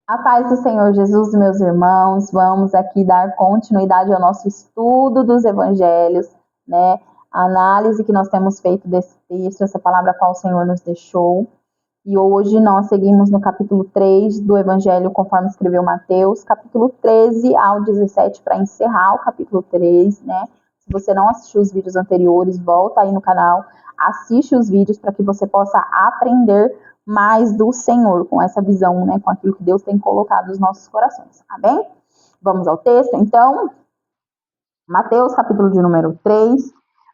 A paz do Senhor Jesus, meus irmãos, vamos aqui dar continuidade ao nosso estudo dos evangelhos, né? A análise que nós temos feito desse texto, essa palavra a qual o Senhor nos deixou. E hoje nós seguimos no capítulo 3 do evangelho conforme escreveu Mateus, capítulo 13 ao 17 para encerrar o capítulo 3, né? Se você não assistiu os vídeos anteriores, volta aí no canal, assiste os vídeos para que você possa aprender mais do Senhor, com essa visão, né, com aquilo que Deus tem colocado nos nossos corações, amém? Vamos ao texto, então, Mateus, capítulo de número 3,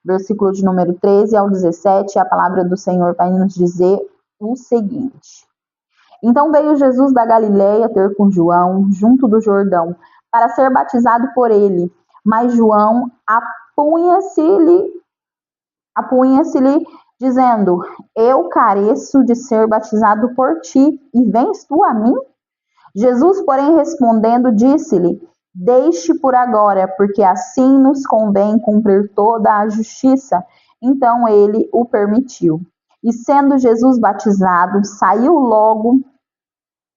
versículo de número 13 ao 17, a palavra do Senhor vai nos dizer o seguinte: Então veio Jesus da Galileia ter com João, junto do Jordão, para ser batizado por ele, mas João apunha-se-lhe, dizendo: Eu careço de ser batizado por ti, e vens tu a mim? Jesus, porém, respondendo, disse-lhe: Deixe por agora, porque assim nos convém cumprir toda a justiça. Então ele o permitiu. E sendo Jesus batizado, saiu logo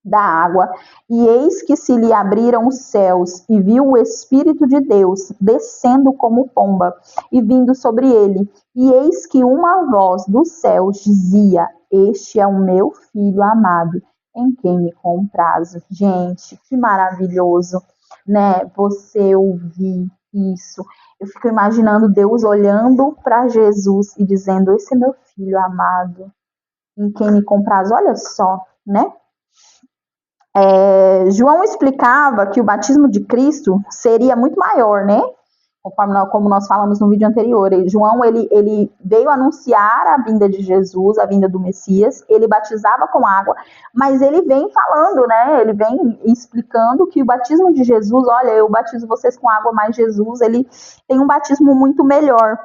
da água, e eis que se lhe abriram os céus, e viu o Espírito de Deus descendo como pomba, e vindo sobre ele. E eis que uma voz dos céus dizia: Este é o meu Filho amado, em quem me comprazo. Gente, que maravilhoso, né? Você ouvir isso. Eu fico imaginando Deus olhando para Jesus e dizendo: Esse é meu Filho amado, em quem me comprazo. Olha só, né? João explicava que o batismo de Cristo seria muito maior, né? Como nós falamos no vídeo anterior. João, ele veio anunciar a vinda de Jesus, a vinda do Messias, ele batizava com água, mas ele vem falando, né? Ele vem explicando que o batismo de Jesus, olha, eu batizo vocês com água, mas Jesus, ele tem um batismo muito melhor,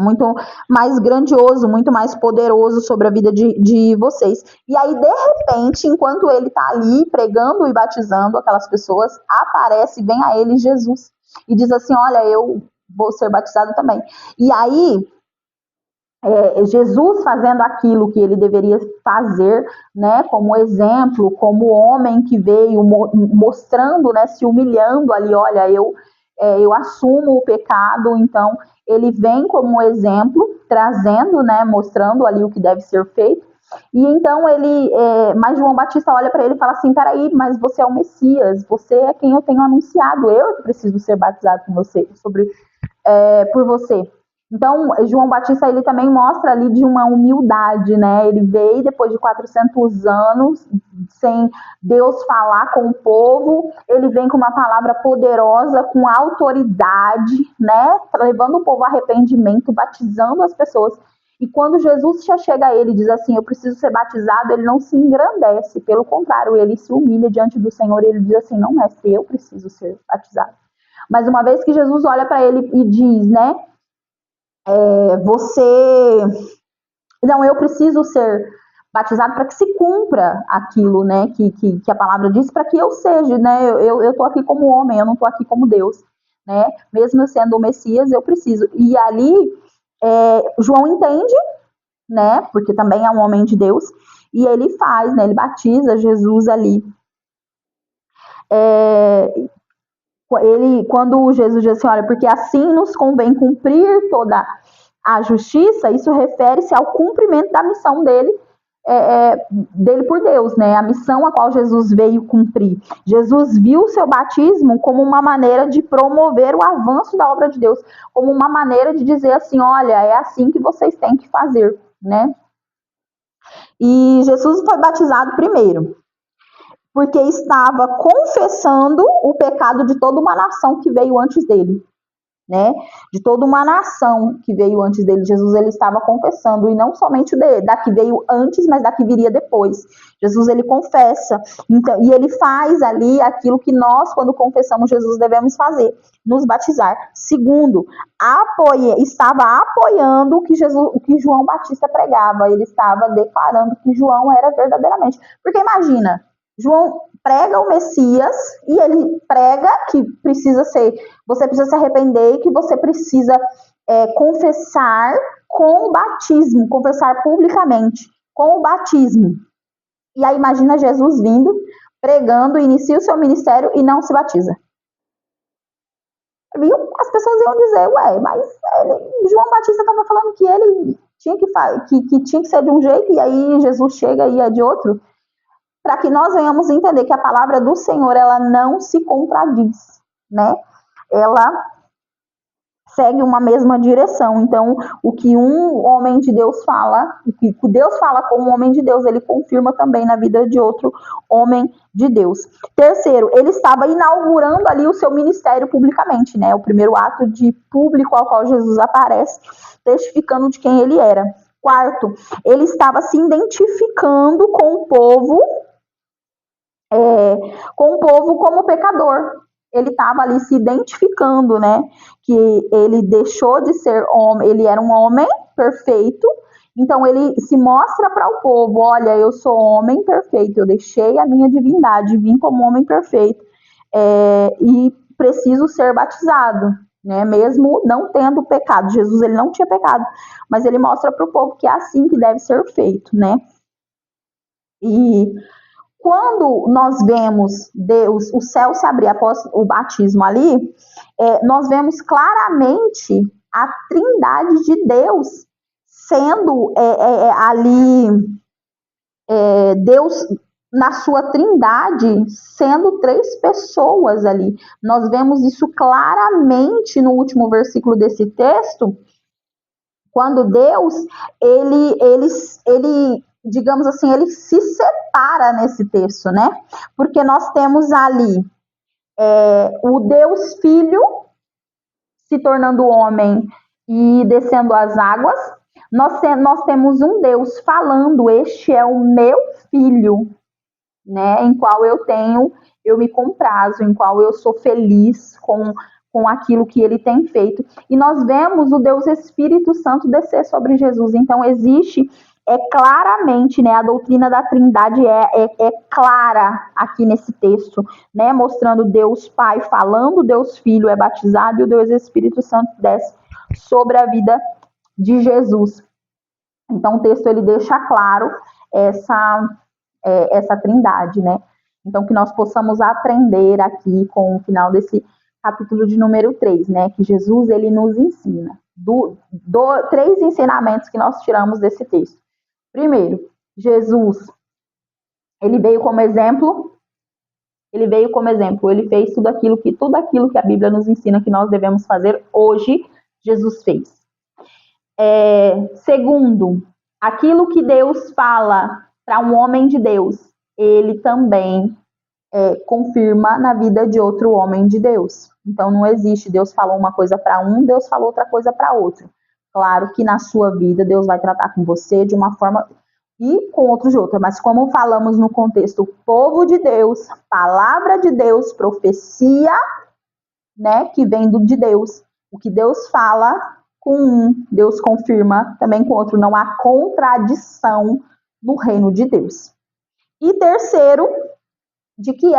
muito mais grandioso, muito mais poderoso sobre a vida de vocês. E aí, de repente, enquanto ele está ali pregando e batizando aquelas pessoas, aparece, vem a ele Jesus e diz assim: olha, eu vou ser batizado também. E aí, Jesus fazendo aquilo que ele deveria fazer, né, como exemplo, como homem que veio mostrando, né, se humilhando ali, olha, eu assumo o pecado, então ele vem como exemplo, trazendo, né, mostrando ali o que deve ser feito. E então mas João Batista olha para ele e fala assim: peraí, mas você é o Messias, você é quem eu tenho anunciado, eu preciso ser batizado com você, por você. Então, João Batista, ele também mostra ali de uma humildade, né? Ele veio depois de 400 anos, sem Deus falar com o povo, ele vem com uma palavra poderosa, com autoridade, né? Levando o povo a arrependimento, batizando as pessoas. E quando Jesus já chega a ele e diz assim: eu preciso ser batizado, ele não se engrandece, pelo contrário, ele se humilha diante do Senhor e ele diz assim: não, mestre, eu preciso ser batizado. Mas uma vez que Jesus olha para ele e diz, né, não, eu preciso ser batizado para que se cumpra aquilo, né, que a palavra diz, para que eu seja, né, eu tô aqui como homem, eu não tô aqui como Deus, né, mesmo eu sendo o Messias, eu preciso. E ali, João entende, né, porque também é um homem de Deus, e ele faz, né, ele batiza Jesus ali. Quando Jesus diz assim: olha, porque assim nos convém cumprir toda a justiça, isso refere-se ao cumprimento da missão dele, dele por Deus, né? A missão a qual Jesus veio cumprir. Jesus viu o seu batismo como uma maneira de promover o avanço da obra de Deus, como uma maneira de dizer assim: olha, é assim que vocês têm que fazer, né? E Jesus foi batizado primeiro, porque estava confessando o pecado de toda uma nação que veio antes dele, né? De toda uma nação que veio antes dele. Jesus, ele estava confessando, e não somente da que veio antes, mas da que viria depois. Jesus, ele confessa, então, e ele faz ali aquilo que nós, quando confessamos Jesus, devemos fazer: nos batizar. Segundo, estava apoiando o que João Batista pregava. Ele estava declarando que João era verdadeiramente. Porque imagina, João prega o Messias e ele prega que você precisa se arrepender e que você precisa confessar com o batismo, confessar publicamente com o batismo. E aí imagina Jesus vindo pregando, inicia o seu ministério e não se batiza. As pessoas iam dizer, ué, mas João Batista estava falando que ele tinha que tinha que ser de um jeito, e aí Jesus chega e é de outro, para que nós venhamos entender que a palavra do Senhor, ela não se contradiz, né? Ela segue uma mesma direção. Então, o que um homem de Deus fala, o que Deus fala com um homem de Deus, ele confirma também na vida de outro homem de Deus. Terceiro, ele estava inaugurando ali o seu ministério publicamente, né? O primeiro ato de público ao qual Jesus aparece, testificando de quem ele era. Quarto, ele estava se identificando com o povo como pecador. Ele estava ali se identificando, né? Que ele deixou de ser homem, ele era um homem perfeito, então ele se mostra para o povo: olha, eu sou homem perfeito, eu deixei a minha divindade, vim como homem perfeito, e preciso ser batizado, né? Mesmo não tendo pecado. Jesus, ele não tinha pecado, mas ele mostra para o povo que é assim que deve ser feito, né? E quando nós vemos Deus, o céu se abrir após o batismo ali, nós vemos claramente a trindade de Deus sendo ali, Deus na sua trindade sendo 3 pessoas ali. Nós vemos isso claramente no último versículo desse texto, quando Deus, ele digamos assim, ele se separa nesse texto, né? Porque nós temos ali o Deus Filho se tornando homem e descendo as águas. Nós temos um Deus falando: este é o meu filho, né? Em qual eu me comprazo, em qual eu sou feliz com aquilo que ele tem feito. E nós vemos o Deus Espírito Santo descer sobre Jesus. Então existe claramente, né, a doutrina da Trindade é clara aqui nesse texto, né, mostrando Deus Pai falando, Deus Filho é batizado e o Deus Espírito Santo desce sobre a vida de Jesus. Então o texto ele deixa claro essa trindade, né? Então que nós possamos aprender aqui com o final desse capítulo de número 3, né, que Jesus ele nos ensina 3 ensinamentos que nós tiramos desse texto. Primeiro, Jesus, ele veio como exemplo, ele fez tudo aquilo que a Bíblia nos ensina que nós devemos fazer hoje, Jesus fez. Segundo, aquilo que Deus fala para um homem de Deus, ele também confirma na vida de outro homem de Deus. Então não existe Deus falou uma coisa para um, Deus falou outra coisa para outro. Claro que na sua vida Deus vai tratar com você de uma forma e com outros de outra, mas como falamos no contexto povo de Deus, palavra de Deus, profecia, né, que vem de Deus. O que Deus fala com um, Deus confirma também com outro. Não há contradição no reino de Deus. E terceiro, de que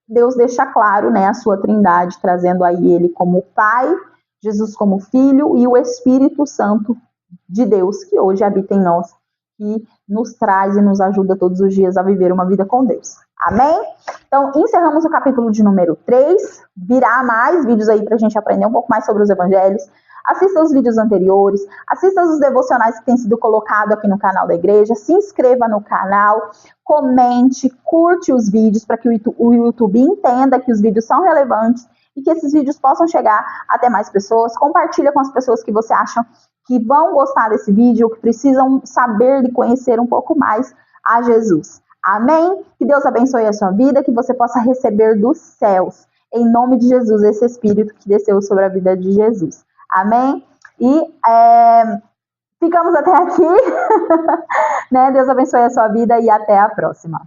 Deus deixa claro, né, a sua trindade, trazendo aí ele como Pai, Jesus como Filho e o Espírito Santo de Deus, que hoje habita em nós, que nos traz e nos ajuda todos os dias a viver uma vida com Deus. Amém? Então, encerramos o capítulo de número 3. Virá mais vídeos aí para a gente aprender um pouco mais sobre os evangelhos. Assista os vídeos anteriores, assista os devocionais que têm sido colocados aqui no canal da igreja, se inscreva no canal, comente, curte os vídeos para que o YouTube entenda que os vídeos são relevantes e que esses vídeos possam chegar até mais pessoas. Compartilha com as pessoas que você acha que vão gostar desse vídeo, que precisam saber e conhecer um pouco mais a Jesus. Amém? Que Deus abençoe a sua vida, que você possa receber dos céus, em nome de Jesus, esse Espírito que desceu sobre a vida de Jesus. Amém? E ficamos até aqui. Né? Deus abençoe a sua vida e até a próxima.